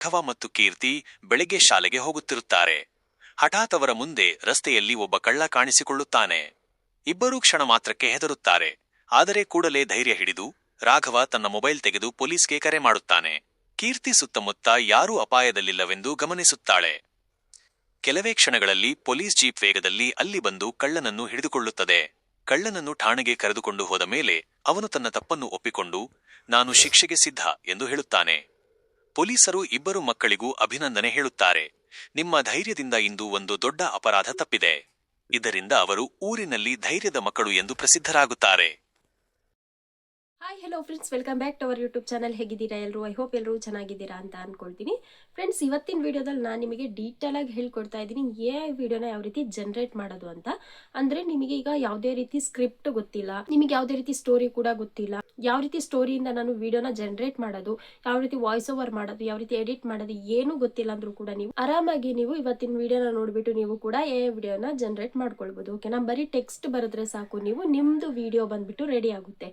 ರಾಘವ ಮತ್ತು ಕೀರ್ತಿ ಬೆಳಗ್ಗೆ ಶಾಲೆಗೆ ಹೋಗುತ್ತಿರುತ್ತಾರೆ. ಹಠಾತ್ ಅವರ ಮುಂದೆ ರಸ್ತೆಯಲ್ಲಿ ಒಬ್ಬ ಕಳ್ಳ ಕಾಣಿಸಿಕೊಳ್ಳುತ್ತಾನೆ. ಇಬ್ಬರೂ ಕ್ಷಣ ಮಾತ್ರಕ್ಕೆ ಹೆದರುತ್ತಾರೆ. ಆದರೆ ಕೂಡಲೇ ಧೈರ್ಯ ಹಿಡಿದು ರಾಘವ ತನ್ನ ಮೊಬೈಲ್ ತೆಗೆದು ಪೊಲೀಸ್ಗೆ ಕರೆ ಮಾಡುತ್ತಾನೆ. ಕೀರ್ತಿ ಸುತ್ತಮುತ್ತ ಯಾರೂ ಅಪಾಯದಲ್ಲಿಲ್ಲವೆಂದು ಗಮನಿಸುತ್ತಾಳೆ. ಕೆಲವೇ ಕ್ಷಣಗಳಲ್ಲಿ ಪೊಲೀಸ್ ಜೀಪ್ ವೇಗದಲ್ಲಿ ಅಲ್ಲಿ ಬಂದು ಕಳ್ಳನನ್ನು ಹಿಡಿದುಕೊಳ್ಳುತ್ತದೆ. ಕಳ್ಳನನ್ನು ಠಾಣೆಗೆ ಕರೆದುಕೊಂಡು ಹೋದ ಮೇಲೆ ಅವನು ತನ್ನ ತಪ್ಪನ್ನು ಒಪ್ಪಿಕೊಂಡು ನಾನು ಶಿಕ್ಷೆಗೆ ಸಿದ್ಧ ಎಂದು ಹೇಳುತ್ತಾನೆ. ಪೊಲೀಸರು ಇಬ್ಬರು ಮಕ್ಕಳಿಗೂ ಅಭಿನಂದನೆ ಹೇಳುತ್ತಾರೆ. ನಿಮ್ಮ ಧೈರ್ಯದಿಂದ ಇಂದು ಒಂದು ದೊಡ್ಡ ಅಪರಾಧ ತಪ್ಪಿದೆ. ಇದರಿಂದ ಅವರು ಊರಿನಲ್ಲಿ ಧೈರ್ಯದ ಮಕ್ಕಳು ಎಂದು ಪ್ರಸಿದ್ಧರಾಗುತ್ತಾರೆ. Hi hello friends, welcome back to our YouTube channel. ಹೇಗಿದ್ದೀರಾ ಎಲ್ಲರೂ? ಐ ಹೋಪ್ ಎಲ್ಲರೂ ಚೆನ್ನಾಗಿದ್ದೀರಾ ಅಂತ ಅಂದ್ಕೊಳ್ತೀನಿ. ಫ್ರೆಂಡ್ಸ್, ಇವತ್ತಿನ ವಿಡಿಯೋದಲ್ಲಿ ನಾನು ನಿಮಗೆ ಡೀಟೇಲ್ ಆಗಿ ಹೇಳ್ಕೊಡ್ತಾ ಇದ್ದೀನಿ ವಿಡಿಯೋನ ಯಾವ ರೀತಿ ಜನರೇಟ್ ಮಾಡೋದು ಅಂತ. ಅಂದ್ರೆ ನಿಮಗೆ ಈಗ ಯಾವುದೇ ರೀತಿ ಸ್ಕ್ರಿಪ್ಟ್ ಗೊತ್ತಿಲ್ಲ, ನಿಮಗೆ ಯಾವುದೇ ರೀತಿ ಸ್ಟೋರಿ ಕೂಡ ಗೊತ್ತಿಲ್ಲ, ಯಾವ ರೀತಿ ಸ್ಟೋರಿಯಿಂದ ನಾನು ವಿಡಿಯೋನ ಜನರೇಟ್ ಮಾಡೋದು, ಯಾವ ರೀತಿ ವಾಯ್ಸ್ ಓವರ್ ಮಾಡೋದು, ಯಾವ ರೀತಿ ಎಡಿಟ್ ಮಾಡೋದು ಏನೂ ಗೊತ್ತಿಲ್ಲ ಅಂದ್ರೂ ಕೂಡ ನೀವು ಆರಾಮಾಗಿ ನೀವು ಇವತ್ತಿನ ವಿಡಿಯೋನ ನೋಡ್ಬಿಟ್ಟು ನೀವು ಕೂಡ ವಿಡಿಯೋನ ಜನರೇಟ್ ಮಾಡ್ಕೊಳ್ಬಹುದು. ಓಕೆನಾ? ಬರೀ ಟೆಕ್ಸ್ಟ್ ಬರೆದ್ರೆ ಸಾಕು, ನೀವು ನಿಮ್ದು ವಿಡಿಯೋ ಬಂದ್ಬಿಟ್ಟು ರೆಡಿ ಆಗುತ್ತೆ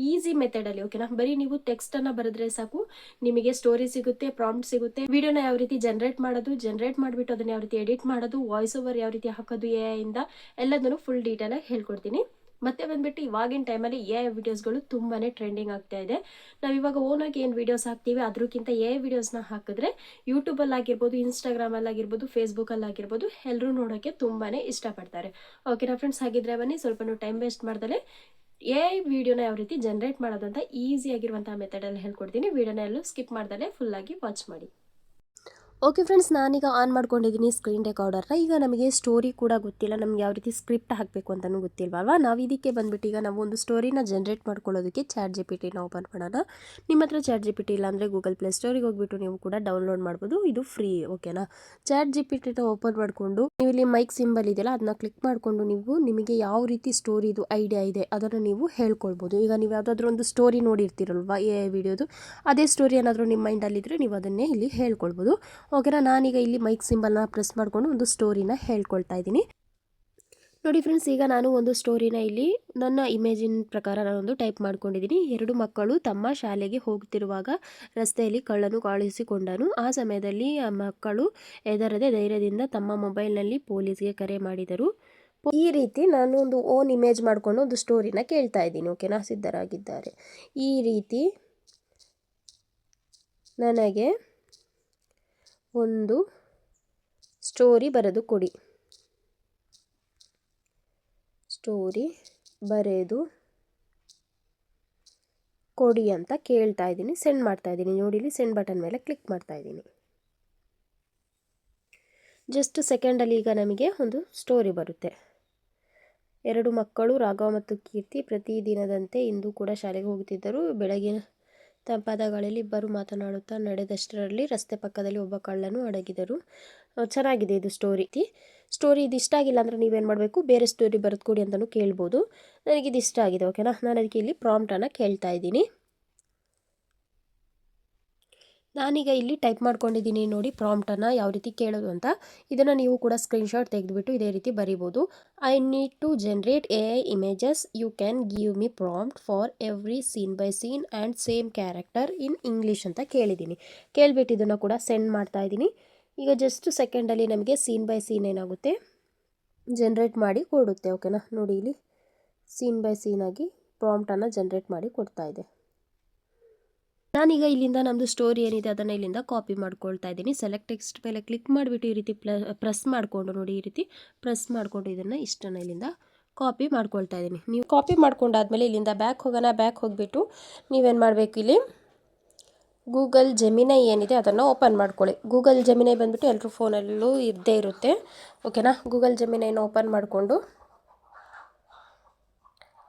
ಈಸಿ ಮೆಥಡ್ ಅಲ್ಲಿ. ಓಕೆನಾ? ಬರೀ ನೀವು ಟೆಕ್ಸ್ಟ್ ಅನ್ನ ಬರೆದ್ರೆ ಸಾಕು, ನಿಮಗೆ ಸ್ಟೋರಿ ಸಿಗುತ್ತೆ, ಪ್ರಾಂಪ್ಟ್ ಸಿಗುತ್ತೆ. ವಿಡಿಯೋನ ಯಾವ ರೀತಿ ಜನರೇಟ್ ಮಾಡೋದು, ಜನರೇಟ್ ಮಾಡಿಬಿಟ್ಟು ಅದನ್ನ ಯಾವ ರೀತಿ ಎಡಿಟ್ ಮಾಡೋದು, ವಾಯ್ಸ್ ಓವರ್ ಯಾವ ರೀತಿ ಹಾಕೋದು ಎ ಇಂದ ಎಲ್ಲದನ್ನು ಫುಲ್ ಡೀಟೇಲ್ ಆಗಿ ಹೇಳ್ಕೊಡ್ತೀನಿ. ಮತ್ತೆ ಬಂದ್ಬಿಟ್ಟು ಇವಾಗಿನ ಟೈಮಲ್ಲಿ ವಿಡಿಯೋಸ್ಗಳು ತುಂಬಾನೇ ಟ್ರೆಂಡಿಂಗ್ ಆಗ್ತಾ ಇದೆ. ನಾವು ಇವಾಗ ಓನಾಗಿ ಏನು ವಿಡಿಯೋಸ್ ಹಾಕ್ತೀವಿ ಅದಕ್ಕಿಂತ ವಿಡಿಯೋಸ್ನ ಹಾಕಿದ್ರೆ ಯೂಟ್ಯೂಬಲ್ಲಿ ಆಗಿರ್ಬೋದು, ಇನ್ಸ್ಟಾಗ್ರಾಮಲ್ಲಿ ಆಗಿರ್ಬೋದು, ಫೇಸ್ಬುಕ್ಕಲ್ಲಿ ಆಗಿರ್ಬೋದು ಎಲ್ಲರೂ ನೋಡೋಕ್ಕೆ ತುಂಬಾನೇ ಇಷ್ಟಪಡ್ತಾರೆ. ಓಕೆನಾ ಫ್ರೆಂಡ್ಸ್? ಹಾಗಿದ್ರೆ ಬನ್ನಿ, ಸ್ವಲ್ಪ ಟೈಮ್ ವೇಸ್ಟ್ ಮಾಡ್ದಲೆ ವಿಡಿಯೋನ ಯಾವ ರೀತಿ ಜನರೇಟ್ ಮಾಡೋದು ಅಂತ ಈಸಿಯಾಗಿರುವಂತಹ ಮೆಥಡಲ್ಲಿ ಹೇಳ್ಕೊಡ್ತೀನಿ. ವಿಡಿಯೋನ ಎಲ್ಲೂ ಸ್ಕಿಪ್ ಮಾಡ್ದಲೆ ಫುಲ್ಲಾಗಿ ವಾಚ್ ಮಾಡಿ. ಓಕೆ ಫ್ರೆಂಡ್ಸ್, ನಾನೀಗ ಆನ್ ಮಾಡ್ಕೊಂಡಿದ್ದೀನಿ ಸ್ಕ್ರೀನ್ ರೆಕಾರ್ಡರ್ನ. ಈಗ ನಮಗೆ ಸ್ಟೋರಿ ಕೂಡ ಗೊತ್ತಿಲ್ಲ, ನಮ್ಗೆ ಯಾವ ರೀತಿ ಸ್ಕ್ರಿಪ್ಟ್ ಹಾಕಬೇಕು ಅಂತಲೂ ಗೊತ್ತಿಲ್ವಲ್ವಾ? ನಾವು ಇದಕ್ಕೆ ಬಂದುಬಿಟ್ಟು ಈಗ ನಾವು ಒಂದು ಸ್ಟೋರಿನ ಜನರೇಟ್ ಮಾಡ್ಕೊಳ್ಳೋದಕ್ಕೆ ಚಾಟ್ ಜಿ ಪಿ ಟಿನ ಓಪನ್ ಮಾಡೋಣ. ನಿಮ್ಮ ಹತ್ರ ಚಾಟ್ ಜಿ ಪಿ ಟಿ ಇಲ್ಲ ಅಂದರೆ ಗೂಗಲ್ ಪ್ಲೇ ಸ್ಟೋರಿಗೆ ಹೋಗ್ಬಿಟ್ಟು ನೀವು ಕೂಡ ಡೌನ್ಲೋಡ್ ಮಾಡ್ಬೋದು. ಇದು ಫ್ರೀ. ಓಕೆನಾ? ಚಾಟ್ ಜಿ ಪಿ ಟಿನ ಓಪನ್ ಮಾಡಿಕೊಂಡು ನೀವು ಇಲ್ಲಿ ಮೈಕ್ ಸಿಂಬಲ್ ಇದೆಯಲ್ಲ ಅದನ್ನ ಕ್ಲಿಕ್ ಮಾಡಿಕೊಂಡು ನೀವು ನಿಮಗೆ ಯಾವ ರೀತಿ ಸ್ಟೋರಿದು ಐಡಿಯಾ ಇದೆ ಅದನ್ನು ನೀವು ಹೇಳ್ಕೊಳ್ಬೋದು. ಈಗ ನೀವು ಯಾವುದಾದ್ರೂ ಒಂದು ಸ್ಟೋರಿ ನೋಡಿರ್ತೀರಲ್ವಾ ವಿಡಿಯೋದು, ಅದೇ ಸ್ಟೋರಿ ಏನಾದರೂ ನಿಮ್ಮ ಮೈಂಡಲ್ಲಿದ್ದರೆ ನೀವು ಅದನ್ನೇ ಇಲ್ಲಿ ಹೇಳ್ಕೊಳ್ಬೋದು. ಓಕೆನಾ? ನಾನೀಗ ಇಲ್ಲಿ ಮೈಕ್ ಸಿಂಬಲ್ನ ಪ್ರೆಸ್ ಮಾಡಿಕೊಂಡು ಒಂದು ಸ್ಟೋರಿನ ಹೇಳ್ಕೊಳ್ತಾ ಇದ್ದೀನಿ. ನೋಡಿ ಫ್ರೆಂಡ್ಸ್, ಈಗ ನಾನು ಒಂದು ಸ್ಟೋರಿನ ಇಲ್ಲಿ ನನ್ನ ಇಮೇಜಿನ ಪ್ರಕಾರ ನಾನೊಂದು ಟೈಪ್ ಮಾಡ್ಕೊಂಡಿದ್ದೀನಿ. 2 ಮಕ್ಕಳು ತಮ್ಮ ಶಾಲೆಗೆ ಹೋಗ್ತಿರುವಾಗ ರಸ್ತೆಯಲ್ಲಿ ಕಳ್ಳನು ಕಾಣಿಸಿಕೊಂಡನು. ಆ ಸಮಯದಲ್ಲಿ ಆ ಮಕ್ಕಳು ಹೆದರದೆ ಧೈರ್ಯದಿಂದ ತಮ್ಮ ಮೊಬೈಲ್ನಲ್ಲಿ ಪೊಲೀಸ್ಗೆ ಕರೆ ಮಾಡಿದರು. ಈ ರೀತಿ ನಾನು ಒಂದು ಓನ್ ಇಮೇಜ್ ಮಾಡಿಕೊಂಡು ಒಂದು ಸ್ಟೋರಿನ ಕೇಳ್ತಾ ಇದ್ದೀನಿ. ಓಕೆನಾ? ಸಿದ್ಧರಾಗಿದ್ದಾರೆ. ಈ ರೀತಿ ನನಗೆ ಒಂದು ಸ್ಟೋರಿ ಬರೆದು ಕೊಡಿ, ಸ್ಟೋರಿ ಬರೆದು ಕೊಡಿ ಅಂತ ಕೇಳ್ತಾ ಇದ್ದೀನಿ. ಸೆಂಡ್ ಮಾಡ್ತಾ ಇದ್ದೀನಿ. ನೋಡಿ, ಇಲ್ಲಿ ಸೆಂಡ್ ಬಟನ್ ಮೇಲೆ ಕ್ಲಿಕ್ ಮಾಡ್ತಾ ಇದ್ದೀನಿ. ಜಸ್ಟ್ ಸೆಕೆಂಡಲ್ಲಿ ಈಗ ನಮಗೆ ಒಂದು ಸ್ಟೋರಿ ಬರುತ್ತೆ. 2 ಮಕ್ಕಳು ರಾಘವ ಮತ್ತು ಕೀರ್ತಿ ಪ್ರತಿದಿನದಂತೆ ಇಂದು ಕೂಡ ಶಾಲೆಗೆ ಹೋಗುತ್ತಿದ್ದರು. ಬೆಳಗಿನ ತಂಪಾದ ಗಾಳಿಯಲ್ಲಿ ಇಬ್ಬರು ಮಾತನಾಡುತ್ತಾ ನಡೆದಷ್ಟರಲ್ಲಿ ರಸ್ತೆ ಪಕ್ಕದಲ್ಲಿ ಒಬ್ಬ ಕಳ್ಳನು ಅಡಗಿದರು. ಚೆನ್ನಾಗಿದೆ ಇದು ಸ್ಟೋರಿ. ಇದು ಇಷ್ಟ ಆಗಿಲ್ಲ ಅಂದರೆ ನೀವೇನು ಮಾಡಬೇಕು, ಬೇರೆ ಸ್ಟೋರಿ ಬರೆದು ಕೊಡಿ ಅಂತಲೂ ಕೇಳ್ಬೋದು. ನನಗಿದು ಇಷ್ಟ ಆಗಿದೆ. ಓಕೆನಾ? ನಾನು ಅದಕ್ಕೆ ಇಲ್ಲಿ ಪ್ರಾಂಪ್ಟನ್ನು ಕೇಳ್ತಾ ಇದ್ದೀನಿ. ನಾನೀಗ ಇಲ್ಲಿ ಟೈಪ್ ಮಾಡ್ಕೊಂಡಿದ್ದೀನಿ. ನೋಡಿ ಪ್ರಾಂಪ್ಟನ್ನು ಯಾವ ರೀತಿ ಕೇಳೋದು ಅಂತ. ಇದನ್ನು ನೀವು ಕೂಡ ಸ್ಕ್ರೀನ್ಶಾಟ್ ತೆಗೆದುಬಿಟ್ಟು ಇದೇ ರೀತಿ ಬರೀಬೋದು. I need to generate AI images. You can give me prompt for every scene by scene and same character in English ಅಂತ ಕೇಳಿದ್ದೀನಿ. ಕೇಳಿಬಿಟ್ಟು ಇದನ್ನು ಕೂಡ ಸೆಂಡ್ ಮಾಡ್ತಾ ಇದ್ದೀನಿ. ಈಗ ಜಸ್ಟ್ ಸೆಕೆಂಡಲ್ಲಿ ನಮಗೆ ಸೀನ್ ಬೈ ಸೀನ್ ಏನಾಗುತ್ತೆ ಜನರೇಟ್ ಮಾಡಿ ಕೊಡುತ್ತೆ. ಓಕೆನಾ? ನೋಡಿ, ಇಲ್ಲಿ ಸೀನ್ ಬೈ ಸೀನ್ ಆಗಿ ಪ್ರಾಂಪ್ಟನ್ನು ಜನರೇಟ್ ಮಾಡಿ ಕೊಡ್ತಾ ಇದೆ. ನಾನೀಗ ಇಲ್ಲಿಂದ ನಮ್ಮದು ಸ್ಟೋರಿ ಏನಿದೆ ಅದನ್ನು ಇಲ್ಲಿಂದ ಕಾಪಿ ಮಾಡ್ಕೊಳ್ತಾ ಇದ್ದೀನಿ. ಸೆಲೆಕ್ಟ್ ಟೆಕ್ಸ್ಟ್ ಮೇಲೆ ಕ್ಲಿಕ್ ಮಾಡಿಬಿಟ್ಟು ಈ ರೀತಿ ಪ್ರೆಸ್ ಮಾಡಿಕೊಂಡು, ನೋಡಿ ಈ ರೀತಿ ಪ್ರೆಸ್ ಮಾಡಿಕೊಂಡು ಇದನ್ನು ಇಷ್ಟನ್ನು ಇಲ್ಲಿಂದ ಕಾಪಿ ಮಾಡ್ಕೊಳ್ತಾ ಇದ್ದೀನಿ. ನೀವು ಕಾಪಿ ಮಾಡ್ಕೊಂಡಾದ್ಮೇಲೆ ಇಲ್ಲಿಂದ ಬ್ಯಾಕ್ ಹೋಗೋಣ. ಬ್ಯಾಕ್ ಹೋಗಿಬಿಟ್ಟು ನೀವೇನು ಮಾಡಬೇಕು, ಇಲ್ಲಿ ಗೂಗಲ್ ಜೆಮಿನೈ ಏನಿದೆ ಅದನ್ನು ಓಪನ್ ಮಾಡ್ಕೊಳ್ಳಿ. ಗೂಗಲ್ ಜೆಮಿನೈ ಬಂದುಬಿಟ್ಟು ಎಲ್ಲರೂ ಫೋನಲ್ಲೂ ಇದ್ದೇ ಇರುತ್ತೆ. ಓಕೆನಾ? ಗೂಗಲ್ ಜೆಮಿನೈನ ಓಪನ್ ಮಾಡಿಕೊಂಡು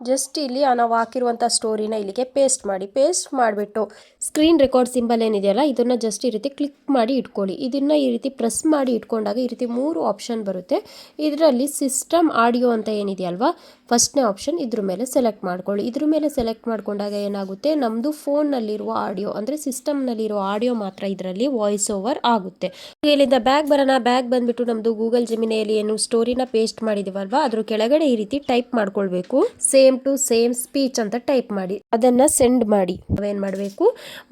ಜಸ್ಟ್ ಇಲ್ಲಿ ನಾವು ಹಾಕಿರುವಂಥ ಸ್ಟೋರಿನ ಇಲ್ಲಿಗೆ ಪೇಸ್ಟ್ ಮಾಡಿಬಿಟ್ಟು ಸ್ಕ್ರೀನ್ ರೆಕಾರ್ಡ್ ಸಿಂಬಲ್ ಏನಿದೆಯಲ್ಲ ಇದನ್ನು ಜಸ್ಟ್ ಈ ರೀತಿ ಕ್ಲಿಕ್ ಮಾಡಿ ಇಟ್ಕೊಳ್ಳಿ. ಇದನ್ನು ಈ ರೀತಿ ಪ್ರೆಸ್ ಮಾಡಿ ಇಟ್ಕೊಂಡಾಗ ಈ ರೀತಿ 3 ಆಪ್ಷನ್ ಬರುತ್ತೆ. ಇದರಲ್ಲಿ ಸಿಸ್ಟಮ್ ಆಡಿಯೋ ಅಂತ ಏನಿದೆಯಲ್ವಾ, ಫಸ್ಟ್ನೇ ಆಪ್ಷನ್, ಇದ್ರ ಮೇಲೆ ಸೆಲೆಕ್ಟ್ ಮಾಡ್ಕೊಳ್ಳಿ. ಇದ್ರ ಮೇಲೆ ಸೆಲೆಕ್ಟ್ ಮಾಡ್ಕೊಂಡಾಗ ಏನಾಗುತ್ತೆ, ನಮ್ಮದು ಫೋನ್ನಲ್ಲಿರುವ ಆಡಿಯೋ ಅಂದರೆ ಸಿಸ್ಟಮ್ನಲ್ಲಿರೋ ಆಡಿಯೋ ಮಾತ್ರ ಇದರಲ್ಲಿ ವಾಯ್ಸ್ ಓವರ್ ಆಗುತ್ತೆ. ಇಲ್ಲಿಂದ ಬ್ಯಾಗ್ ಬರೋಣ. ಬ್ಯಾಗ್ ಬಂದುಬಿಟ್ಟು ನಮ್ಮದು ಗೂಗಲ್ ಜೆಮಿನೈಯಲ್ಲಿ ಏನು ಸ್ಟೋರಿನ ಪೇಸ್ಟ್ ಮಾಡಿದ್ದೀವಲ್ವಾ ಅದ್ರ ಕೆಳಗಡೆ ಈ ರೀತಿ ಟೈಪ್ ಮಾಡ್ಕೊಳ್ಬೇಕು. Save same to same speech ಅಂತ ಟೈಪ್ ಮಾಡಿ ಅದನ್ನು ಸೆಂಡ್ ಮಾಡಿ. ನಾವೇನು ಮಾಡಬೇಕು,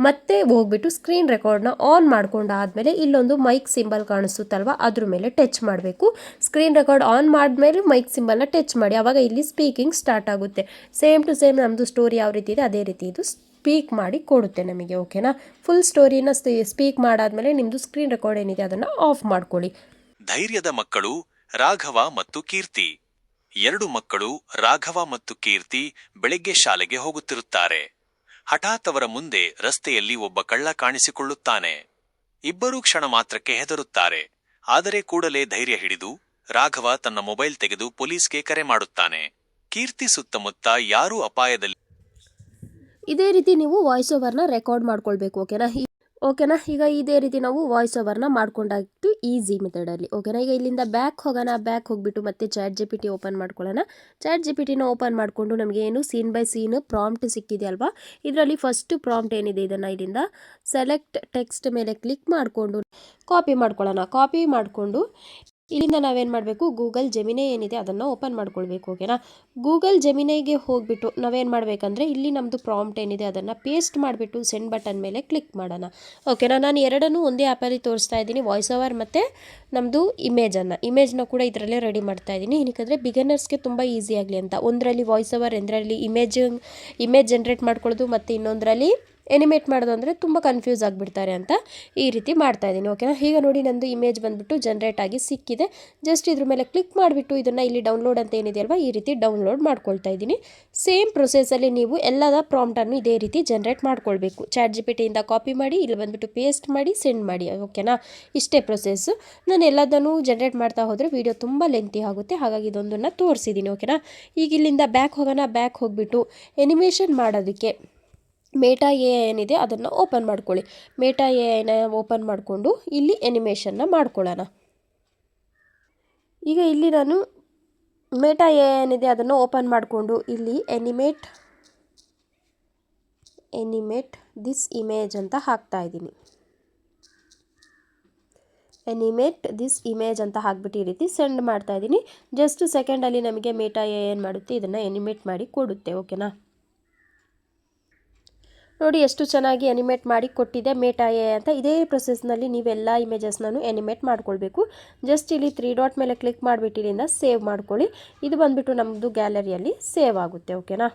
ಮತ್ತೆ ಹೋಗ್ಬಿಟ್ಟು ಸ್ಕ್ರೀನ್ ರೆಕಾರ್ಡ್ನ ಆನ್ ಮಾಡ್ಕೊಂಡಾದ್ಮೇಲೆ ಇಲ್ಲೊಂದು ಮೈಕ್ ಸಿಂಬಲ್ ಕಾಣಿಸುತ್ತಲ್ವ ಅದ್ರ ಮೇಲೆ ಟಚ್ ಮಾಡಬೇಕು. ಸ್ಕ್ರೀನ್ ರೆಕಾರ್ಡ್ ಆನ್ ಮಾಡಿದ್ಮೇಲೆ ಮೈಕ್ ಸಿಂಬಲ್ನ ಟಚ್ ಮಾಡಿ, ಆವಾಗ ಇಲ್ಲಿ ಸ್ಪೀಕಿಂಗ್ ಸ್ಟಾರ್ಟ್ ಆಗುತ್ತೆ. ಸೇಮ್ ಟು ಸೇಮ್ ನಮ್ಮದು ಸ್ಟೋರಿ ಯಾವ ರೀತಿ ಇದೆ ಅದೇ ರೀತಿ ಇದು ಸ್ಪೀಕ್ ಮಾಡಿ ಕೊಡುತ್ತೆ ನಮಗೆ. ಓಕೆನಾ, ಫುಲ್ ಸ್ಟೋರಿನ ಸ್ಪೀಕ್ ಮಾಡಾದ್ಮೇಲೆ ನಿಮ್ಮದು ಸ್ಕ್ರೀನ್ ರೆಕಾರ್ಡ್ ಏನಿದೆ ಅದನ್ನು ಆಫ್ ಮಾಡ್ಕೊಳ್ಳಿ. ಧೈರ್ಯದ ಮಕ್ಕಳು ರಾಘವ ಮತ್ತು ಕೀರ್ತಿ. 2 ಮಕ್ಕಳು ರಾಘವ ಮತ್ತು ಕೀರ್ತಿ ಬೆಳಿಗ್ಗೆ ಶಾಲೆಗೆ ಹೋಗುತ್ತಿರುತ್ತಾರೆ. ಹಠಾತ್ ಅವರ ಮುಂದೆ ರಸ್ತೆಯಲ್ಲಿ ಒಬ್ಬ ಕಳ್ಳ ಕಾಣಿಸಿಕೊಳ್ಳುತ್ತಾನೆ. ಇಬ್ಬರೂ ಕ್ಷಣ ಮಾತ್ರಕ್ಕೆ ಹೆದರುತ್ತಾರೆ. ಆದರೆ ಕೂಡಲೇ ಧೈರ್ಯ ಹಿಡಿದು ರಾಘವ ತನ್ನ ಮೊಬೈಲ್ ತೆಗೆದು ಪೊಲೀಸ್ಗೆ ಕರೆ ಮಾಡುತ್ತಾನೆ. ಕೀರ್ತಿ ಸುತ್ತಮುತ್ತ ಯಾರೂ ಅಪಾಯದಲ್ಲಿ. ಇದೇ ರೀತಿ ನೀವು ವಾಯ್ಸ್ ಓವರ್ನ ರೆಕಾರ್ಡ್ ಮಾಡ್ಕೊಳ್ಬೇಕು. ಓಕೆನಾ, ಈಗ ಇದೇ ರೀತಿ ನಾವು ವಾಯ್ಸ್ ಓವರ್ನ ಮಾಡ್ಕೊಂಡಾಗಿತ್ತು ಈಸಿ ಮೆಥಡಲ್ಲಿ. ಓಕೆನಾ, ಈಗ ಇಲ್ಲಿಂದ ಬ್ಯಾಕ್ ಹೋಗೋಣ. ಬ್ಯಾಕ್ ಹೋಗ್ಬಿಟ್ಟು ಮತ್ತೆ ChatGPT ಓಪನ್ ಮಾಡ್ಕೊಳ್ಳೋಣ. ChatGPTನ ಓಪನ್ ಮಾಡಿಕೊಂಡು ನಮಗೆ ಏನು ಸೀನ್ ಬೈ ಸೀನ್ ಪ್ರಾಂಪ್ಟ್ ಸಿಕ್ಕಿದೆ ಅಲ್ವಾ, ಇದರಲ್ಲಿ ಫಸ್ಟ್ ಪ್ರಾಂಪ್ಟ್ ಏನಿದೆ ಇದನ್ನು ಇಲ್ಲಿಂದ ಸೆಲೆಕ್ಟ್ ಟೆಕ್ಸ್ಟ್ ಮೇಲೆ ಕ್ಲಿಕ್ ಮಾಡಿಕೊಂಡು ಕಾಪಿ ಮಾಡ್ಕೊಳ್ಳೋಣ. ಕಾಪಿ ಮಾಡಿಕೊಂಡು ಇಲ್ಲಿಂದ ನಾವೇನು ಮಾಡಬೇಕು, ಗೂಗಲ್ ಜೆಮಿನಿ ಏನಿದೆ ಅದನ್ನು ಓಪನ್ ಮಾಡ್ಕೊಳ್ಬೇಕು. ಓಕೆನಾ, ಗೂಗಲ್ ಜೆಮಿನಿಗೆ ಹೋಗ್ಬಿಟ್ಟು ನಾವೇನು ಮಾಡಬೇಕಂದ್ರೆ ಇಲ್ಲಿ ನಮ್ಮದು ಪ್ರಾಂಪ್ಟ್ ಏನಿದೆ ಅದನ್ನು ಪೇಸ್ಟ್ ಮಾಡಿಬಿಟ್ಟು ಸೆಂಡ್ ಬಟನ್ ಮೇಲೆ ಕ್ಲಿಕ್ ಮಾಡೋಣ. ಓಕೆನಾ, ನಾನು ಎರಡನ್ನೂ ಒಂದೇ ಆ್ಯಪಲ್ಲಿ ತೋರಿಸ್ತಾ ಇದ್ದೀನಿ, ವಾಯ್ಸ್ ಓವರ್ ಮತ್ತು ನಮ್ಮದು ಇಮೇಜ್ನ ಕೂಡ ಇದರಲ್ಲೇ ರೆಡಿ ಮಾಡ್ತಾ ಇದ್ದೀನಿ. ಏನಕ್ಕೆ ಬಿಗಿನರ್ಸ್ಗೆ ತುಂಬ ಈಸಿ ಆಗಲಿ ಅಂತ. ಒಂದರಲ್ಲಿ ವಾಯ್ಸ್ ಓವರ್, ಒಂದರಲ್ಲಿ ಇಮೇಜ್ ಜನ್ರೇಟ್ ಮಾಡ್ಕೊಳ್ಳೋದು ಮತ್ತು ಇನ್ನೊಂದರಲ್ಲಿ ಎನಿಮೇಟ್ ಮಾಡೋದು ಅಂದರೆ ತುಂಬ ಕನ್ಫ್ಯೂಸ್ ಆಗಿಬಿಡ್ತಾರೆ ಅಂತ ಈ ರೀತಿ ಮಾಡ್ತಾ ಇದ್ದೀನಿ. ಓಕೆನಾ, ಈಗ ನೋಡಿ ನಂದು ಇಮೇಜ್ ಬಂದುಬಿಟ್ಟು ಜನ್ರೇಟ್ ಆಗಿ ಸಿಕ್ಕಿದೆ. ಜಸ್ಟ್ ಇದ್ರ ಮೇಲೆ ಕ್ಲಿಕ್ ಮಾಡಿಬಿಟ್ಟು ಇದನ್ನು ಇಲ್ಲಿ ಡೌನ್ಲೋಡ್ ಅಂತ ಏನಿದೆ ಅಲ್ವಾ ಈ ರೀತಿ ಡೌನ್ಲೋಡ್ ಮಾಡ್ಕೊಳ್ತಾ ಇದ್ದೀನಿ. ಸೇಮ್ ಪ್ರೊಸೆಸಲ್ಲಿ ನೀವು ಎಲ್ಲದ ಪ್ರಾಂಪ್ಟನ್ನು ಇದೇ ರೀತಿ ಜನ್ರೇಟ್ ಮಾಡ್ಕೊಳ್ಬೇಕು. ChatGPTಯಿಂದ ಕಾಪಿ ಮಾಡಿ ಇಲ್ಲಿ ಬಂದುಬಿಟ್ಟು ಪೇಸ್ಟ್ ಮಾಡಿ ಸೆಂಡ್ ಮಾಡಿ. ಓಕೆನಾ, ಇಷ್ಟೇ ಪ್ರೊಸೆಸ್. ನಾನು ಎಲ್ಲದನ್ನು ಜನ್ರೇಟ್ ಮಾಡ್ತಾ ಹೋದರೆ ವಿಡಿಯೋ ತುಂಬ ಲೆಂತಿ ಆಗುತ್ತೆ, ಹಾಗಾಗಿ ಇದೊಂದನ್ನು ತೋರಿಸಿದ್ದೀನಿ. ಓಕೆನಾ, ಈಗ ಇಲ್ಲಿಂದ ಬ್ಯಾಕ್ ಹೋಗೋಣ. ಬ್ಯಾಕ್ ಹೋಗಿಬಿಟ್ಟು ಎನಿಮೇಷನ್ ಮಾಡೋದಕ್ಕೆ ಮೇಟಾ ಎ ಏನಿದೆ ಅದನ್ನು ಓಪನ್ ಮಾಡ್ಕೊಳ್ಳಿ. ಮೇಟಾ ಎನ ಓಪನ್ ಮಾಡಿಕೊಂಡು ಇಲ್ಲಿ ಎನಿಮೇಷನ್ನ ಮಾಡ್ಕೊಳ್ಳೋಣ. ಈಗ ಇಲ್ಲಿ ನಾನು ಮೇಟಾ ಎ ಏನಿದೆ ಅದನ್ನು ಓಪನ್ ಮಾಡಿಕೊಂಡು ಇಲ್ಲಿ ಎನಿಮೇಟ್ ದಿಸ್ ಇಮೇಜ್ ಅಂತ ಹಾಕ್ತಾ ಇದ್ದೀನಿ. ಎನಿಮೇಟ್ ದಿಸ್ ಇಮೇಜ್ ಅಂತ ಹಾಕ್ಬಿಟ್ಟು ಈ ರೀತಿ ಸೆಂಡ್ ಮಾಡ್ತಾ ಇದ್ದೀನಿ. ಜಸ್ಟ್ ಸೆಕೆಂಡಲ್ಲಿ ನಮಗೆ ಮೇಟಾ ಎ ಏನು ಮಾಡುತ್ತೆ, ಇದನ್ನು ಎನಿಮೇಟ್ ಮಾಡಿ ಕೊಡುತ್ತೆ. ಓಕೆನಾ, ನೋಡಿ ಎಷ್ಟು ಚೆನ್ನಾಗಿ ಎನಿಮೇಟ್ ಮಾಡಿ ಕೊಟ್ಟಿದೆ ಮೇಟಾ ಎ ಅಂತ. ಇದೇ ಪ್ರೊಸೆಸ್ನಲ್ಲಿ ನೀವೆಲ್ಲ ಇಮೇಜಸ್ನೂ ಎನಿಮೇಟ್ ಮಾಡ್ಕೊಳ್ಬೇಕು. ಜಸ್ಟ್ ಇಲ್ಲಿ 3 ಡಾಟ್ ಮೇಲೆ ಕ್ಲಿಕ್ ಮಾಡಿಬಿಟ್ಟು ಇಲ್ಲಿಂದ ಸೇವ್ ಮಾಡ್ಕೊಳ್ಳಿ. ಇದು ಬಂದುಬಿಟ್ಟು ನಮ್ಮದು ಗ್ಯಾಲರಿಯಲ್ಲಿ ಸೇವ್ ಆಗುತ್ತೆ. ಓಕೆನಾ,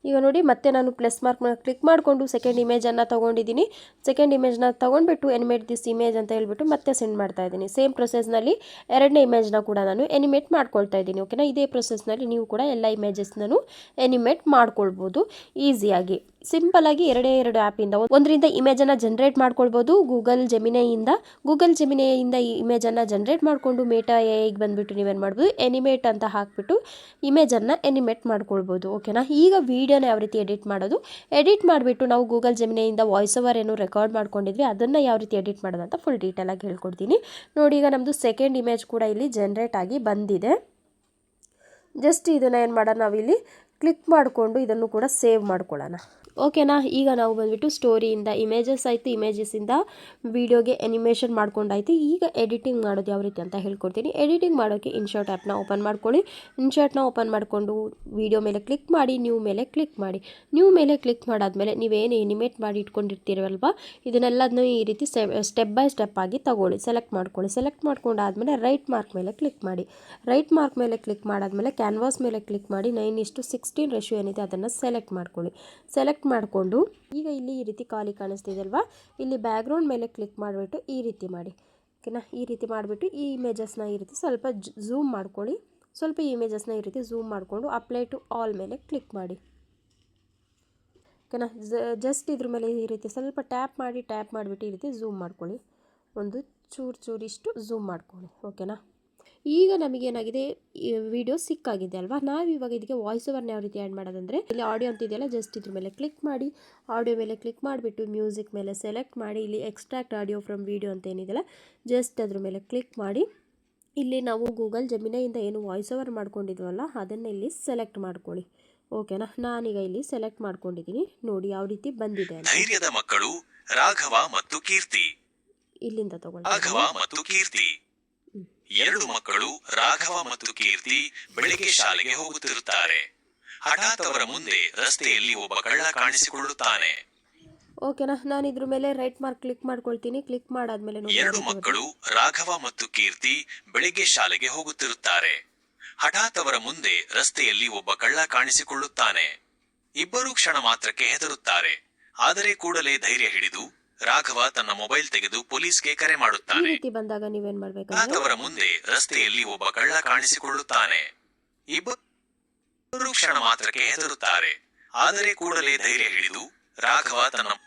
ಈಗ ನೋಡಿ ಮತ್ತೆ ನಾನು ಪ್ಲಸ್ ಮಾರ್ಕ್ನ ಕ್ಲಿಕ್ ಮಾಡಿಕೊಂಡು ಸೆಕೆಂಡ್ ಇಮೇಜನ್ನು ತೊಗೊಂಡಿದ್ದೀನಿ. ಸೆಕೆಂಡ್ ಇಮೇಜ್ನ ತೊಗೊಂಡ್ಬಿಟ್ಟು ಎನಿಮೇಟ್ ದಿಸ್ ಇಮೇಜ್ ಅಂತ ಹೇಳ್ಬಿಟ್ಟು ಮತ್ತೆ ಸೆಂಡ್ ಮಾಡ್ತಾ ಇದ್ದೀನಿ. ಸೇಮ್ ಪ್ರೊಸೆಸ್ನಲ್ಲಿ ಎರಡನೇ ಇಮೇಜ್ನ ಕೂಡ ನಾನು ಎನಿಮೇಟ್ ಮಾಡ್ಕೊಳ್ತಾ ಇದ್ದೀನಿ. ಓಕೆನಾ, ಇದೇ ಪ್ರೊಸೆಸ್ನಲ್ಲಿ ನೀವು ಕೂಡ ಎಲ್ಲ ಇಮೇಜಸ್ನೂ ಎನಿಮೇಟ್ ಮಾಡ್ಕೊಳ್ಬೋದು ಈಸಿಯಾಗಿ. ಸಿಂಪಲಾಗಿ 2 ಆ್ಯಪಿಂದ ಒಂದರಿಂದ ಇಮೇಜನ್ನು ಜನ್ರೇಟ್ ಮಾಡ್ಕೊಳ್ಬೋದು. ಗೂಗಲ್ ಜೆಮಿನಿಯಿಂದ ಈ ಇಮೇಜನ್ನು ಜನ್ರೇಟ್ ಮಾಡಿಕೊಂಡು ಮೇಟಾ ಎಗೆ ಬಂದುಬಿಟ್ಟು ನೀವೇನು ಮಾಡ್ಬೋದು, ಎನಿಮೇಟ್ ಅಂತ ಹಾಕ್ಬಿಟ್ಟು ಇಮೇಜನ್ನು ಎನಿಮೇಟ್ ಮಾಡ್ಕೊಳ್ಬೋದು. ಓಕೆನಾ, ಈಗ ವೀಡಿಯೋನ ಯಾವ ರೀತಿ ಎಡಿಟ್ ಮಾಡೋದು, ಎಡಿಟ್ ಮಾಡಿಬಿಟ್ಟು ನಾವು ಗೂಗಲ್ ಜೆಮಿನಿಯಿಂದ ವಾಯ್ಸ್ ಓವರ್ ಏನು ರೆಕಾರ್ಡ್ ಮಾಡ್ಕೊಂಡಿದ್ವಿ ಅದನ್ನು ಯಾವ ರೀತಿ ಎಡಿಟ್ ಮಾಡೋದು ಅಂತ ಫುಲ್ ಡೀಟೇಲಾಗಿ ಹೇಳ್ಕೊಡ್ತೀನಿ ನೋಡಿ. ಈಗ ನಮ್ಮದು ಸೆಕೆಂಡ್ ಇಮೇಜ್ ಕೂಡ ಇಲ್ಲಿ ಜನ್ರೇಟ್ ಆಗಿ ಬಂದಿದೆ. ಜಸ್ಟ್ ಇದನ್ನು ಏನು ಮಾಡೋಣ, ನಾವಿಲ್ಲಿ ಕ್ಲಿಕ್ ಮಾಡಿಕೊಂಡು ಇದನ್ನು ಕೂಡ ಸೇವ್ ಮಾಡ್ಕೊಳ್ಳೋಣ. ಓಕೆನಾ, ಈಗ ನಾವು ಬಂದುಬಿಟ್ಟು ಸ್ಟೋರಿಯಿಂದ ಇಮೇಜಸ್ ಆಯಿತು, ಇಮೇಜಸ್ಸಿಂದ ವೀಡಿಯೋಗೆ ಎನಿಮೇಷನ್ ಮಾಡ್ಕೊಂಡಾಯಿತು. ಈಗ ಎಡಿಟಿಂಗ್ ಮಾಡೋದು ಯಾವ ರೀತಿ ಅಂತ ಹೇಳ್ಕೊಡ್ತೀನಿ. ಎಡಿಟಿಂಗ್ ಮಾಡೋಕ್ಕೆ ಇನ್ಶಾರ್ಟ್ ಆ್ಯಪ್ನ ಓಪನ್ ಮಾಡ್ಕೊಳ್ಳಿ. ಇನ್ಶಾರ್ಟ್ನ ಓಪನ್ ಮಾಡಿಕೊಂಡು ವೀಡಿಯೋ ಮೇಲೆ ಕ್ಲಿಕ್ ಮಾಡಿ, ನ್ಯೂ ಮೇಲೆ ಕ್ಲಿಕ್ ಮಾಡಿ. ನ್ಯೂ ಮೇಲೆ ಕ್ಲಿಕ್ ಮಾಡಾದಮೇಲೆ ನೀವೇನು ಎನಿಮೇಟ್ ಮಾಡಿ ಇಟ್ಕೊಂಡಿರ್ತೀರಲ್ವ ಇದನ್ನೆಲ್ಲದನ್ನೂ ಈ ರೀತಿ ಸ್ಟೆಪ್ ಬೈ ಸ್ಟೆಪ್ ಆಗಿ ತಗೊಳ್ಳಿ. ಸೆಲೆಕ್ಟ್ ಮಾಡ್ಕೊಳ್ಳಿ. ಸೆಲೆಕ್ಟ್ ಮಾಡ್ಕೊಂಡಾದಮೇಲೆ ರೈಟ್ ಮಾರ್ಕ್ ಮೇಲೆ ಕ್ಲಿಕ್ ಮಾಡಿ. ರೈಟ್ ಮಾರ್ಕ್ ಮೇಲೆ ಕ್ಲಿಕ್ ಮಾಡಾದಮೇಲೆ ಕ್ಯಾನ್ವಾಸ್ ಮೇಲೆ ಕ್ಲಿಕ್ ಮಾಡಿ 9:16 ರೇಷಿಯೋ ಏನಿದೆ ಅದನ್ನು ಸೆಲೆಕ್ಟ್ ಮಾಡ್ಕೊಳ್ಳಿ. ಸೆಲೆಕ್ಟ್ ಮಾಡಿಕೊಂಡು ಈಗ ಇಲ್ಲಿ ಈ ರೀತಿ ಖಾಲಿ ಕಾಣಿಸ್ತಿದೆ ಅಲ್ವಾ, ಇಲ್ಲಿ ಬ್ಯಾಕ್ಗ್ರೌಂಡ್ ಮೇಲೆ ಕ್ಲಿಕ್ ಮಾಡಿಬಿಟ್ಟು ಈ ರೀತಿ ಮಾಡಿ. ಓಕೆನಾ, ಈ ರೀತಿ ಮಾಡಿಬಿಟ್ಟು ಈ ಇಮೇಜಸ್ನ ಈ ರೀತಿ ಸ್ವಲ್ಪ ಝೂಮ್ ಮಾಡ್ಕೊಳ್ಳಿ. ಸ್ವಲ್ಪ ಈ ಇಮೇಜಸ್ನ ಈ ರೀತಿ ಝೂಮ್ ಮಾಡಿಕೊಂಡು ಅಪ್ಲೈ ಟು ಆಲ್ ಮೇಲೆ ಕ್ಲಿಕ್ ಮಾಡಿ. ಓಕೆನಾ, ಜಸ್ಟ್ ಇದ್ರ ಮೇಲೆ ಈ ರೀತಿ ಸ್ವಲ್ಪ ಟ್ಯಾಪ್ ಮಾಡಿಬಿಟ್ಟು ಈ ರೀತಿ ಝೂಮ್ ಮಾಡ್ಕೊಳ್ಳಿ. ಒಂದು ಚೂರಿಷ್ಟು ಝೂಮ್ ಮಾಡ್ಕೊಳ್ಳಿ. ಓಕೆನಾ, ಈಗ ನಮಗೇನಾಗಿದೆ, ವಿಡಿಯೋ ಸಿಕ್ಕಾಗಿದೆ ಅಲ್ವಾ. ನಾವಿವಾಗ ಇದಕ್ಕೆ ವಾಯ್ಸ್ ಓವರ್ನ ಯಾವ ರೀತಿ ಆ್ಯಡ್ ಮಾಡೋದಂದರೆ ಇಲ್ಲಿ ಆಡಿಯೋ ಅಂತಿದೆಯಲ್ಲ, ಜಸ್ಟ್ ಇದ್ರ ಮೇಲೆ ಕ್ಲಿಕ್ ಮಾಡಿ. ಆಡಿಯೋ ಮೇಲೆ ಕ್ಲಿಕ್ ಮಾಡಿಬಿಟ್ಟು ಮ್ಯೂಸಿಕ್ ಮೇಲೆ ಸೆಲೆಕ್ಟ್ ಮಾಡಿ. ಇಲ್ಲಿ ಎಕ್ಸ್ಟ್ರಾಕ್ಟ್ ಆಡಿಯೋ ಫ್ರಮ್ ವಿಡಿಯೋ ಅಂತ ಏನಿದೆಯಲ್ಲ ಜಸ್ಟ್ ಅದ್ರ ಮೇಲೆ ಕ್ಲಿಕ್ ಮಾಡಿ. ಇಲ್ಲಿ ನಾವು ಗೂಗಲ್ ಜೆಮಿನಿಯಿಂದ ಏನು ವಾಯ್ಸ್ ಓವರ್ ಮಾಡ್ಕೊಂಡಿದ್ವಲ್ಲ ಅದನ್ನು ಇಲ್ಲಿ ಸೆಲೆಕ್ಟ್ ಮಾಡ್ಕೊಳ್ಳಿ. ಓಕೆನಾ, ನಾನೀಗ ಇಲ್ಲಿ ಸೆಲೆಕ್ಟ್ ಮಾಡ್ಕೊಂಡಿದ್ದೀನಿ. ನೋಡಿ ಯಾವ ರೀತಿ ಬಂದಿದೆ. ಧೈರ್ಯದ ಮಕ್ಕಳು ರಾಘವ ಮತ್ತು ಕೀರ್ತಿ. ಇಲ್ಲಿಂದ ತಗೊಳ್ಳಿ. ರಾಘವ ಮತ್ತು ಕೀರ್ತಿ ಎರಡು ಮಕ್ಕಳು ರಾಘವ ಮತ್ತು ಕೀರ್ತಿ ಬೆಳಿಗ್ಗೆ ಶಾಲೆಗೆ ಹೋಗುತ್ತಿರುತ್ತಾರೆ. ಹಠಾತ್ ಅವರ ಮುಂದೆ ರಸ್ತೆಯಲ್ಲಿ ಒಬ್ಬ ಕಳ್ಳ ಕಾಣಿಸಿಕೊಳ್ಳುತ್ತಾನೆ. ಓಕೆನಾ, ನಾನು ಇದ್ರ ಮೇಲೆ ರೈಟ್ ಮಾರ್ಕ್ ಕ್ಲಿಕ್ ಮಾಡ್ಕೊಳ್ತೀನಿ. ಕ್ಲಿಕ್ ಮಾಡಾದ್ಮೇಲೆ ಎರಡು ಮಕ್ಕಳು ರಾಘವ ಮತ್ತು ಕೀರ್ತಿ ಬೆಳಿಗ್ಗೆ ಶಾಲೆಗೆ ಹೋಗುತ್ತಿರುತ್ತಾರೆ. ಹಠಾತ್ ಅವರ ಮುಂದೆ ರಸ್ತೆಯಲ್ಲಿ ಒಬ್ಬ ಕಳ್ಳ ಕಾಣಿಸಿಕೊಳ್ಳುತ್ತಾನೆ. ಇಬ್ಬರೂ ಕ್ಷಣ ಮಾತ್ರಕ್ಕೆ ಹೆದರುತ್ತಾರೆ. ಆದರೆ ಕೂಡಲೇ ಧೈರ್ಯ ಹಿಡಿದು ರಾಘವ ತನ್ನ ಮೊಬೈಲ್ ತೆಗೆದು ಪೊಲೀಸ್ಗೆ ಕರೆ ಮಾಡುತ್ತಾನೆ. ಬಂದಾಗ ನೀವೇನ್ ಮಾಡ್ಬೇಕು? ಹಠಾತ್ ಅವರ ಮುಂದೆ ರಸ್ತೆಯಲ್ಲಿ ಒಬ್ಬ ಕಳ್ಳ ಕಾಣಿಸಿಕೊಳ್ಳುತ್ತಾನೆ. ಇಬ್ಬರು ಕ್ಷಣ ಮಾತ್ರಕ್ಕೆ ಹೆದರುತ್ತಾರೆ. ಆದರೆ ಕೂಡಲೇ ಧೈರ್ಯ ಹಿಡಿದು ರಾಘವ ತನ್ನ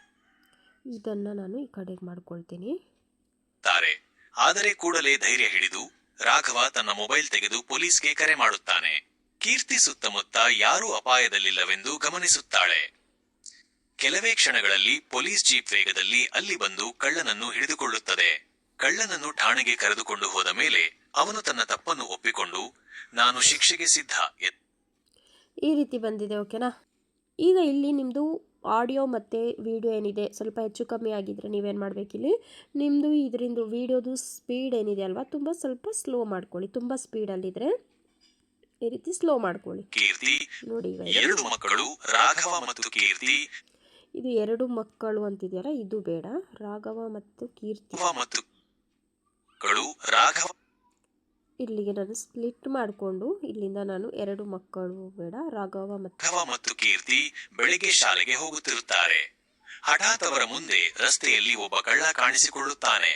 ಇದನ್ನ ನಾನು ಈ ಕಡೆ ಮಾಡ್ಕೊಳ್ತೀನಿ. ಆದರೆ ಕೂಡಲೇ ಧೈರ್ಯ ಹಿಡಿದು ರಾಘವ ತನ್ನ ಮೊಬೈಲ್ ತೆಗೆದು ಪೊಲೀಸ್ಗೆ ಕರೆ ಮಾಡುತ್ತಾನೆ. ಕೀರ್ತಿ ಸುತ್ತಮುತ್ತ ಯಾರೂ ಅಪಾಯದಲ್ಲಿಲ್ಲವೆಂದು ಗಮನಿಸುತ್ತಾಳೆ. ಕೆಲವೇ ಕ್ಷಣಗಳಲ್ಲಿ ಪೊಲೀಸ್ ಜೀಪ್ ವೇಗದಲ್ಲಿ ಅಲ್ಲಿ ಬಂದು ಕಳ್ಳನನ್ನು ಹಿಡಿದುಕೊಳ್ಳುತ್ತದೆ. ಕಳ್ಳನನ್ನು ಠಾಣೆಗೆ ಕರೆದುಕೊಂಡು ಹೋದ ಮೇಲೆ ಅವನು ತನ್ನ ತಪ್ಪನ್ನು ಒಪ್ಪಿಕೊಂಡು ನಾನು ಶಿಕ್ಷೆಗೆ ಸಿದ್ಧ. ಈ ರೀತಿ ಬಂದಿದೆ. ಓಕೆನಾ, ಈಗ ಇಲ್ಲಿ ನಿಮ್ಮದು ಆಡಿಯೋ ಮತ್ತು ವಿಡಿಯೋ ಏನಿದೆ ಸ್ವಲ್ಪ ಹೆಚ್ಚು ಕಮ್ಮಿ ಆಗಿದ್ರೆ ನೀವೇನು ಮಾಡಬೇಕಿಲ್ಲಿ, ನಿಮ್ಮದು ಇದರಿಂದ ವಿಡಿಯೋದು ಸ್ಪೀಡ್ ಏನಿದೆ ಅಲ್ವಾ, ಸ್ವಲ್ಪ ಸ್ಲೋ ಮಾಡ್ಕೊಳ್ಳಿ. ತುಂಬ ಸ್ಪೀಡಲ್ಲಿದ್ದರೆ ಈ ರೀತಿ ಸ್ಲೋ ಮಾಡ್ಕೊಳ್ಳಿ. ಕೀರ್ತಿ ನೋಡಿ, ಎರಡು ಮಕ್ಕಳು ರಾಘವ ಮತ್ತು ಕೀರ್ತಿ, ಇದು ಎರಡು ಮಕ್ಕಳು ಅಂತಿದೆಯಲ್ಲ, ಇದು ಬೇಡ. ರಾಘವ ಮತ್ತು ಕೀರ್ತಿ ರಾಘವ ಇಲ್ಲಿಗೆ ನಾನು ಸ್ಪ್ಲಿಟ್ ಮಾಡಿಕೊಂಡು ಇಲ್ಲಿಂದ ನಾನು ಎರಡು ಮಕ್ಕಳು ಬೇಡ, ರಾಘವ ಮತ್ತು ಕೀರ್ತಿ ಬೆಳಿಗ್ಗೆ ಶಾಲೆಗೆ ಹೋಗುತ್ತಿರುತ್ತಾರೆ. ಹಠಾತ್ ಅವರ ಮುಂದೆ ರಸ್ತೆಯಲ್ಲಿ ಒಬ್ಬ ಕಳ್ಳ ಕಾಣಿಸಿಕೊಳ್ಳುತ್ತಾನೆ.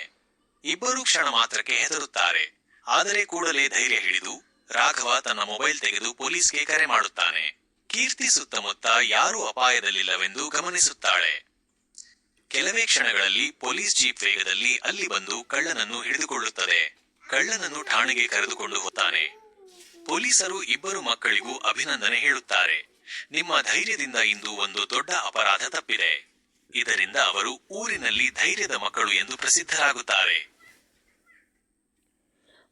ಇಬ್ಬರು ಕ್ಷಣ ಮಾತ್ರಕ್ಕೆ ಹೆದರುತ್ತಾರೆ. ಆದರೆ ಕೂಡಲೇ ಧೈರ್ಯ ಹಿಡಿದು ರಾಘವ ತನ್ನ ಮೊಬೈಲ್ ತೆಗೆದು ಪೊಲೀಸ್ಗೆ ಕರೆ ಮಾಡುತ್ತಾನೆ. ಕೀರ್ತಿ ಸುತ್ತಮುತ್ತ ಯಾರೂ ಅಪಾಯದಲ್ಲಿಲ್ಲವೆಂದು ಗಮನಿಸುತ್ತಾಳೆ. ಕೆಲವೇ ಕ್ಷಣಗಳಲ್ಲಿ ಪೊಲೀಸ್ ಜೀಪ್ ವೇಗದಲ್ಲಿ ಅಲ್ಲಿ ಬಂದು ಕಳ್ಳನನ್ನು ಹಿಡಿದುಕೊಳ್ಳುತ್ತದೆ. ಕಳ್ಳನನ್ನು ಠಾಣೆಗೆ ಕರೆದುಕೊಂಡು ಹೋಗ್ತಾನೆ. ಪೊಲೀಸರು ಇಬ್ಬರು ಮಕ್ಕಳಿಗೂ ಅಭಿನಂದನೆ ಹೇಳುತ್ತಾರೆ. ನಿಮ್ಮ ಧೈರ್ಯದಿಂದ ಇಂದು ಒಂದು ದೊಡ್ಡ ಅಪರಾಧ ತಪ್ಪಿದೆ. ಇದರಿಂದ ಅವರು ಊರಿನಲ್ಲಿ ಧೈರ್ಯದ ಮಕ್ಕಳು ಎಂದು ಪ್ರಸಿದ್ಧರಾಗುತ್ತಾರೆ.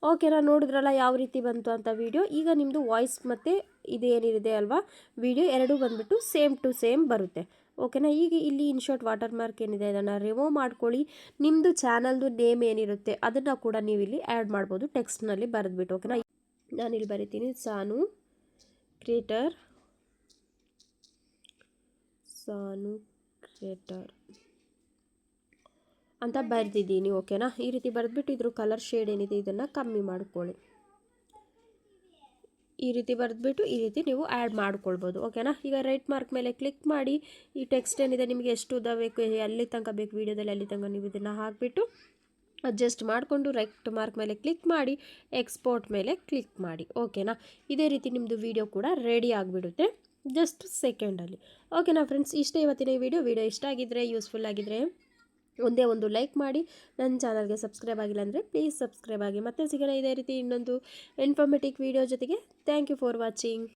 ಓಕೆನಾ, ನೋಡಿದ್ರಲ್ಲ ಯಾವ ರೀತಿ ಬಂತು ಅಂತ ವಿಡಿಯೋ. ಈಗ ನಿಮ್ಮದು ವಾಯ್ಸ್ ಮತ್ತು ಇದೇನಿದೆ ಅಲ್ವಾ ವಿಡಿಯೋ ಎರಡೂ ಬಂದುಬಿಟ್ಟು ಸೇಮ್ ಟು ಸೇಮ್ ಬರುತ್ತೆ. ಓಕೆನಾ, ಈಗ ಇಲ್ಲಿ ಇನ್ಶಾರ್ಟ್ ವಾಟರ್ ಮಾರ್ಕ್ ಏನಿದೆ ಅದನ್ನು ರಿಮೂವ್ ಮಾಡ್ಕೊಳ್ಳಿ. ನಿಮ್ಮದು ಚಾನಲ್ದು ನೇಮ್ ಏನಿರುತ್ತೆ ಅದನ್ನು ಕೂಡ ನೀವು ಇಲ್ಲಿ ಆ್ಯಡ್ ಮಾಡ್ಬೋದು ಟೆಕ್ಸ್ಟ್ನಲ್ಲಿ ಬರೆದ್ಬಿಟ್ಟು. ಓಕೆನಾ, ನಾನಿಲ್ಲಿ ಬರಿತೀನಿ ಸಾನು ಕ್ರಿಯೇಟರ್ ಅಂತ ಬರೆದಿದ್ದೀನಿ. ಓಕೆನಾ, ಈ ರೀತಿ ಬರೆದ್ಬಿಟ್ಟು ಇದ್ರ ಕಲರ್ ಶೇಡ್ ಏನಿದೆ ಇದನ್ನು ಕಮ್ಮಿ ಮಾಡ್ಕೊಳ್ಳಿ. ಈ ರೀತಿ ಬರೆದ್ಬಿಟ್ಟು ಈ ರೀತಿ ನೀವು ಆ್ಯಡ್ ಮಾಡ್ಕೊಳ್ಬೋದು. ಓಕೆನಾ, ಈಗ ರೈಟ್ ಮಾರ್ಕ್ ಮೇಲೆ ಕ್ಲಿಕ್ ಮಾಡಿ ಈ ಟೆಕ್ಸ್ಟ್ ಏನಿದೆ ನಿಮಗೆ ಎಷ್ಟು ಉದ್ದ ಬೇಕು, ಎಲ್ಲಿ ತನಕ ಬೇಕು ವಿಡಿಯೋದಲ್ಲಿ ಅಲ್ಲಿ ತನಕ ನೀವು ಇದನ್ನು ಹಾಕಿಬಿಟ್ಟು ಅಡ್ಜಸ್ಟ್ ಮಾಡಿಕೊಂಡು ರೈಟ್ ಮಾರ್ಕ್ ಮೇಲೆ ಕ್ಲಿಕ್ ಮಾಡಿ ಎಕ್ಸ್ಪೋರ್ಟ್ ಮೇಲೆ ಕ್ಲಿಕ್ ಮಾಡಿ. ಓಕೆನಾ, ಇದೇ ರೀತಿ ನಿಮ್ಮದು ವಿಡಿಯೋ ಕೂಡ ರೆಡಿ ಆಗಿಬಿಡುತ್ತೆ ಜಸ್ಟ್ ಸೆಕೆಂಡಲ್ಲಿ. ಓಕೆನಾ ಫ್ರೆಂಡ್ಸ್, ಇಷ್ಟೇ ಇವತ್ತಿನ ವಿಡಿಯೋ ಇಷ್ಟ ಆಗಿದ್ದರೆ ಯೂಸ್ಫುಲ್ ಆಗಿದ್ದರೆ ಒಂದೇ ಒಂದು ಲೈಕ್ ಮಾಡಿ. ನನ್ನ ಚಾನಲ್ಗೆ ಸಬ್ಸ್ಕ್ರೈಬ್ ಆಗಿಲ್ಲ ಅಂದರೆ ಪ್ಲೀಸ್ ಸಬ್ಸ್ಕ್ರೈಬ್ ಆಗಿ. ಮತ್ತೆ ಸಿಗೋಣ ಇದೇ ರೀತಿ ಇನ್ನೊಂದು ಇನ್ಫಾರ್ಮೇಟಿವ್ ವಿಡಿಯೋ ಜೊತೆಗೆ. Thank you for watching.